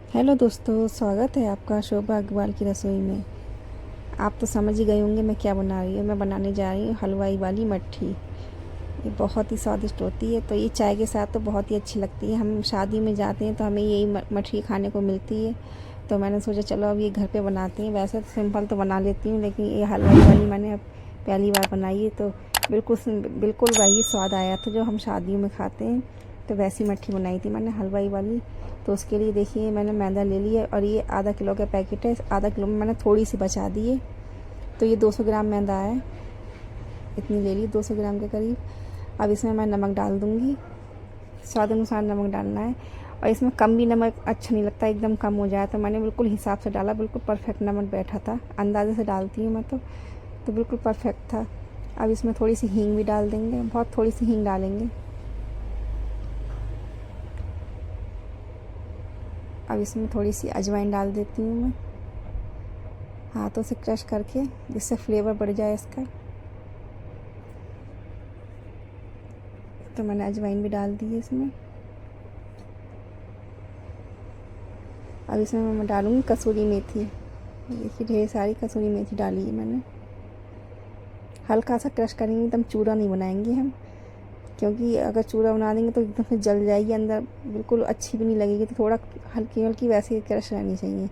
Hello दोस्तों, स्वागत है आपका शोभा अग्रवाल की रसोई में। आप तो समझ ही गए होंगे मैं क्या बना रही हूँ। मैं बनाने जा रही हूँ हलवाई वाली मट्ठी। ये बहुत ही स्वादिष्ट होती है, तो ये चाय के साथ तो बहुत ही अच्छी लगती है। हम शादी में जाते हैं तो हमें यही मट्ठी खाने को मिलती है, तो मैंने सोचा चलो अब ये घर पे बनाते हैं। वैसे तो सिंपल तो बना लेती हूँ, लेकिन ये हलवाई वाली मैंने अब पहली बार बनाई है, तो बिल्कुल बिल्कुल वही स्वाद आया था जो हम शादियों में खाते हैं। तो वैसी मट्ठी बनाई थी मैंने हलवाई वाली। तो उसके लिए देखिए मैंने मैदा ले लिया, और ये आधा किलो का पैकेट है। आधा किलो में मैंने थोड़ी सी बचा दी है, तो ये 200 ग्राम मैदा है। इतनी ले ली, 200 ग्राम के करीब। अब इसमें मैं नमक डाल दूँगी, स्वाद अनुसार नमक डालना है। और इसमें कम भी नमक अच्छा नहीं लगता, एकदम कम हो जाए, तो मैंने बिल्कुल हिसाब से डाला। बिल्कुल परफेक्ट नमक बैठा था, अंदाजे से डालती हूँ मैं तो बिल्कुल परफेक्ट था। अब इसमें थोड़ी सी हींग भी डाल देंगे, बहुत थोड़ी सी हींग डालेंगे। अब इसमें थोड़ी सी अजवाइन डाल देती हूँ मैं, हाथों से क्रश करके, जिससे फ्लेवर बढ़ जाए इसका। तो मैंने अजवाइन भी डाल दी है इसमें। अब इसमें मैं डालूँगी कसूरी मेथी। देखिए ढेर सारी कसूरी मेथी डाली है मैंने। हल्का सा क्रश करेंगे, एकदम चूरा नहीं बनाएंगे हम, क्योंकि अगर चूरा बना देंगे तो एकदम से जल जाएगी अंदर, बिल्कुल अच्छी भी नहीं लगेगी। तो थोड़ा हल्की हल्की वैसे क्रश रहनी चाहिए।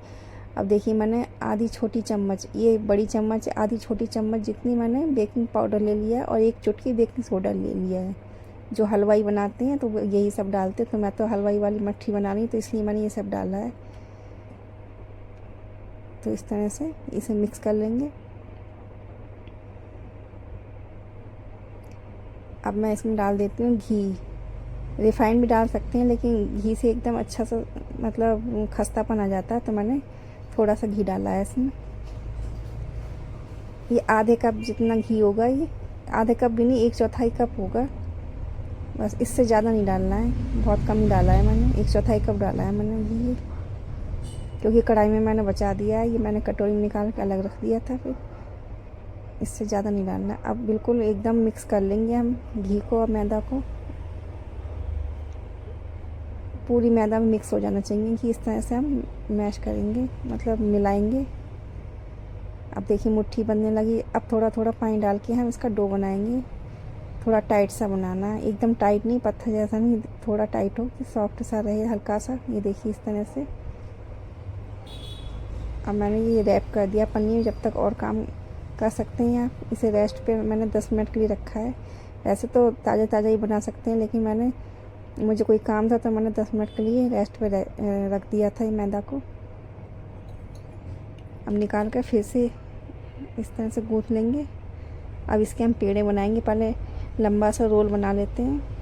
अब देखिए मैंने आधी छोटी चम्मच, ये बड़ी चम्मच, आधी छोटी चम्मच जितनी मैंने बेकिंग पाउडर ले लिया है, और एक चुटकी बेकिंग सोडा ले लिया है। जो हलवाई बनाते हैं तो यही सब डालते हैं, तो मैं तो हलवाई वाली मट्ठी बना रही हूँ, तो इसलिए मैंने ये सब डाला है। तो इस तरह से इसे मिक्स कर लेंगे। अब मैं इसमें डाल देती हूँ घी। रिफाइंड भी डाल सकते हैं, लेकिन घी से एकदम अच्छा सा मतलब खस्तापन आ जाता है, तो मैंने थोड़ा सा घी डाला है इसमें। ये आधे कप जितना घी होगा, ये आधे कप भी नहीं, 1/4 कप होगा बस। इससे ज़्यादा नहीं डालना है, बहुत कम ही डाला है मैंने, 1/4 कप डाला है मैंने घी। क्योंकि कढ़ाई में मैंने बचा दिया है, ये मैंने कटोरी में निकाल के अलग रख दिया था। फिर इससे ज़्यादा नहीं डालना। अब बिल्कुल एकदम मिक्स कर लेंगे हम घी को और मैदा को। पूरी मैदा में मिक्स हो जाना चाहिए कि इस तरह से हम मैश करेंगे, मतलब मिलाएंगे। अब देखिए मुट्ठी बनने लगी। अब थोड़ा थोड़ा पानी डाल के हम इसका डो बनाएंगे। थोड़ा टाइट सा बनाना है, एकदम टाइट नहीं, पत्थर जैसा नहीं, थोड़ा टाइट हो कि सॉफ्ट सा रहे, हल्का सा। ये देखिए इस तरह से। अब मैंने ये रैप कर दिया पन्नी में। जब तक और काम कर सकते हैं आप, इसे रेस्ट पे मैंने 10 मिनट के लिए रखा है। वैसे तो ताज़ा ताज़ा ही बना सकते हैं, लेकिन मुझे कोई काम था तो मैंने 10 मिनट के लिए रेस्ट पे रख दिया था ये मैदा को। अब निकाल कर फिर से इस तरह से गूँथ लेंगे। अब इसके हम पेड़े बनाएंगे। पहले लंबा सा रोल बना लेते हैं।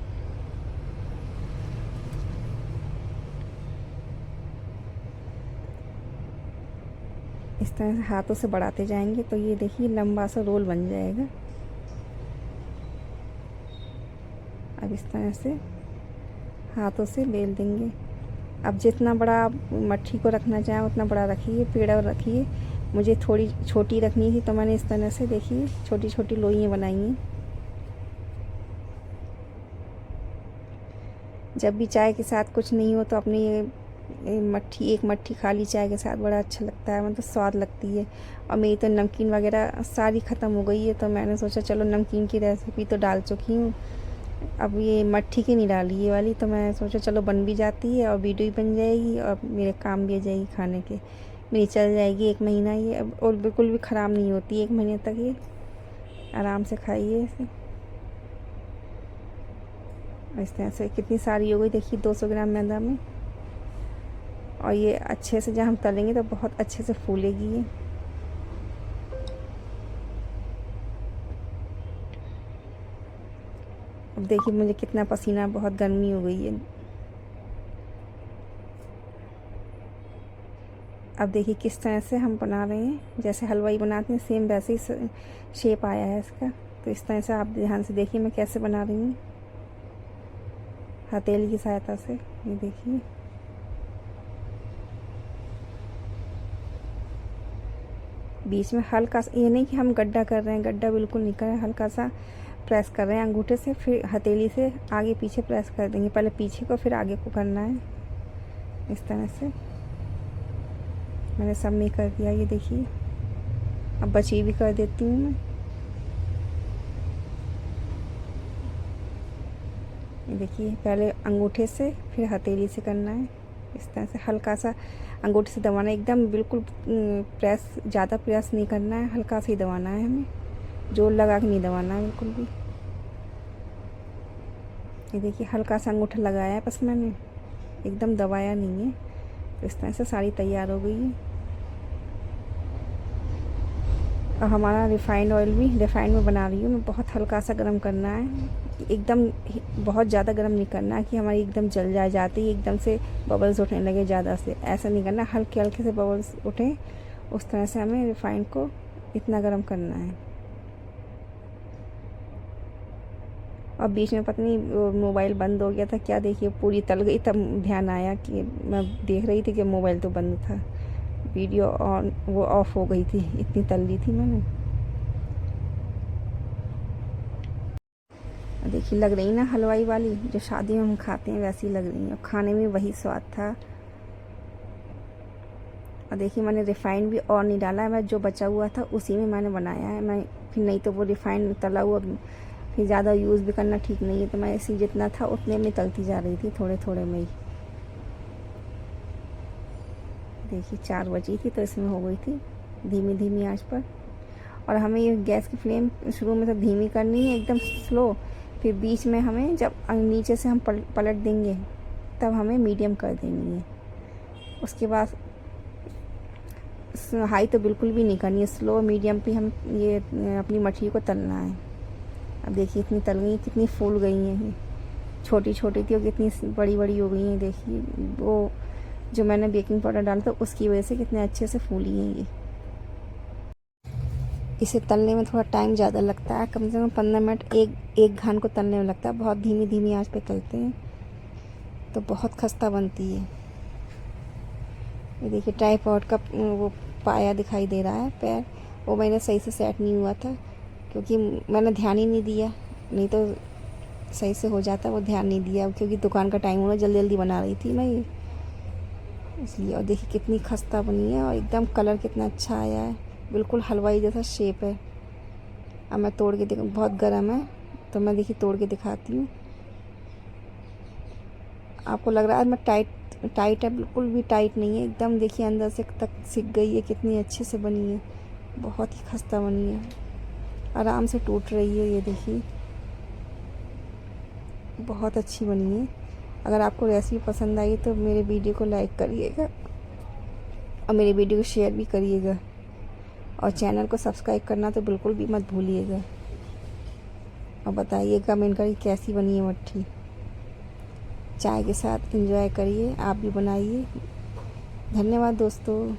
इस तरह से हाथों से बढ़ाते जाएंगे, तो ये देखिए लंबा सा रोल बन जाएगा। अब इस तरह से हाथों से बेल देंगे। अब जितना बड़ा आप मट्ठी को रखना चाहें उतना बड़ा रखिए, पेड़ा रखिए। मुझे थोड़ी छोटी रखनी थी, तो मैंने इस तरह से देखिए छोटी छोटी लोइयाँ बनाई हैं। जब भी चाय के साथ कुछ नहीं हो तो अपनी ये मट्ठी, एक मट्ठी खाली चाय के साथ बड़ा अच्छा लगता है, मतलब स्वाद लगती है। और मेरी तो नमकीन वगैरह सारी ख़त्म हो गई है, तो मैंने सोचा चलो नमकीन की रेसिपी तो डाल चुकी हूँ, अब ये मट्ठी की नहीं डाली ये वाली। तो मैं सोचा चलो बन भी जाती है और वीडियो भी बन जाएगी और मेरे काम भी आ जाएगी खाने के। मेरी चल जाएगी 1 महीना ये अब, और बिल्कुल भी ख़राब नहीं होती 1 महीने तक ये। आराम से खाइए इसे। इस तरह से कितनी सारी हो गई देखिए 200 ग्राम मैदा में। और ये अच्छे से जब हम तलेंगे तो बहुत अच्छे से फूलेगी ये। अब देखिए मुझे कितना पसीना, बहुत गर्मी हो गई है। अब देखिए किस तरह से हम बना रहे हैं, जैसे हलवाई बनाते हैं सेम वैसे ही शेप आया है इसका। तो इस तरह से आप ध्यान से देखिए मैं कैसे बना रही हूँ, हथेली की सहायता से। ये देखिए बीच में हल्का सा, ये नहीं कि हम गड्ढा कर रहे हैं, गड्ढा बिल्कुल नहीं कर रहे हैं, हल्का सा प्रेस कर रहे हैं अंगूठे से, फिर हथेली से आगे पीछे प्रेस कर देंगे। पहले पीछे को फिर आगे को करना है इस तरह से। मैंने सब में कर दिया, ये देखिए। अब बची भी कर देती हूँ मैं। ये देखिए, पहले अंगूठे से फिर हथेली से करना है। इस तरह से हल्का सा अंगूठे से दबाना है, एकदम बिल्कुल प्रेस, ज़्यादा प्रेस नहीं करना है, हल्का सा ही दबाना है हमें, जोर लगा के नहीं दबाना है बिल्कुल भी। ये देखिए, हल्का सा अंगूठा लगाया है बस मैंने, एकदम दबाया नहीं है। तो इस तरह से साड़ी तैयार हो गई है। और हमारा रिफ़ाइंड ऑयल भी रिफ़ाइंड में बना रही हूँ मैं, बहुत हल्का सा गर्म करना है, एकदम बहुत ज़्यादा गर्म नहीं करना है कि हमारी एकदम जल जाए, जाते ही एकदम से बबल्स उठने लगे ज़्यादा से, ऐसा नहीं करना, हल्के हल्के से बबल्स उठें उस तरह से हमें रिफ़ाइंड को इतना गर्म करना है। और बीच में पता नहीं मोबाइल बंद हो गया था क्या, देखिए पूरी तल गई, तब ध्यान आया कि मैं देख रही थी कि मोबाइल तो बंद था, वीडियो ऑन वो ऑफ हो गई थी, इतनी तल ली थी मैंने। देखिए लग रही ना हलवाई वाली, जो शादी में हम खाते हैं वैसी लग रही है, और खाने में वही स्वाद था। और देखिए मैंने रिफ़ाइंड भी और नहीं डाला है, मैं जो बचा हुआ था उसी में मैंने बनाया है मैं, फिर नहीं तो वो रिफ़ाइंड तला हुआ फिर ज़्यादा यूज़ भी करना ठीक नहीं है, तो मैं इसी जितना था उतने में तलती जा रही थी, थोड़े थोड़े में ही। देखिए 4 बजी थी तो इसमें हो गई थी धीमी धीमी आंच पर। और हमें ये गैस की फ्लेम शुरू में तो धीमी करनी है, एकदम स्लो, फिर बीच में हमें जब नीचे से हम पलट देंगे तब हमें मीडियम कर देनी है। उसके बाद हाई तो बिल्कुल भी नहीं करनी है, स्लो मीडियम पे हम ये अपनी मछली को तलना है। अब देखिए इतनी तल गई, कितनी फूल गई हैं ये, छोटी छोटी थी और कितनी बड़ी बड़ी हो गई हैं। देखिए वो जो मैंने बेकिंग पाउडर डाला था उसकी वजह से कितने अच्छे से फूली हैं ये। इसे तलने में थोड़ा टाइम ज़्यादा लगता है, कम से कम 15 मिनट एक घान को तलने में लगता है, बहुत धीमी धीमी आंच पे तलते हैं तो बहुत खस्ता बनती है। ये देखिए ट्राइपॉड का वो पाया दिखाई दे रहा है, पैर, वो मैंने सही से सेट नहीं हुआ था क्योंकि मैंने ध्यान ही नहीं दिया, नहीं तो सही से हो जाता, वो ध्यान नहीं दिया क्योंकि दुकान का टाइम होना, जल्दी जल्दी बना रही थी मैं ये, इसलिए। और देखिए कितनी खस्ता बनी है और एकदम कलर कितना अच्छा आया है, बिल्कुल हलवाई जैसा शेप है। अब मैं तोड़ के बहुत गर्म है तो मैं देखिए तोड़ के दिखाती हूँ। आपको लग रहा है मैं टाइट है, बिल्कुल भी टाइट नहीं है, एकदम देखिए अंदर से तक सिक गई है, कितनी अच्छे से बनी है, बहुत ही खस्ता बनी है, आराम से टूट रही है। ये देखिए बहुत अच्छी बनी है। अगर आपको रेसिपी पसंद आई तो मेरे वीडियो को लाइक करिएगा और मेरे वीडियो को शेयर भी करिएगा, और चैनल को सब्सक्राइब करना तो बिल्कुल भी मत भूलिएगा। और बताइएगा कमेंट करिए कैसी बनी है मट्ठी। चाय के साथ एंजॉय करिए, आप भी बनाइए। धन्यवाद दोस्तों।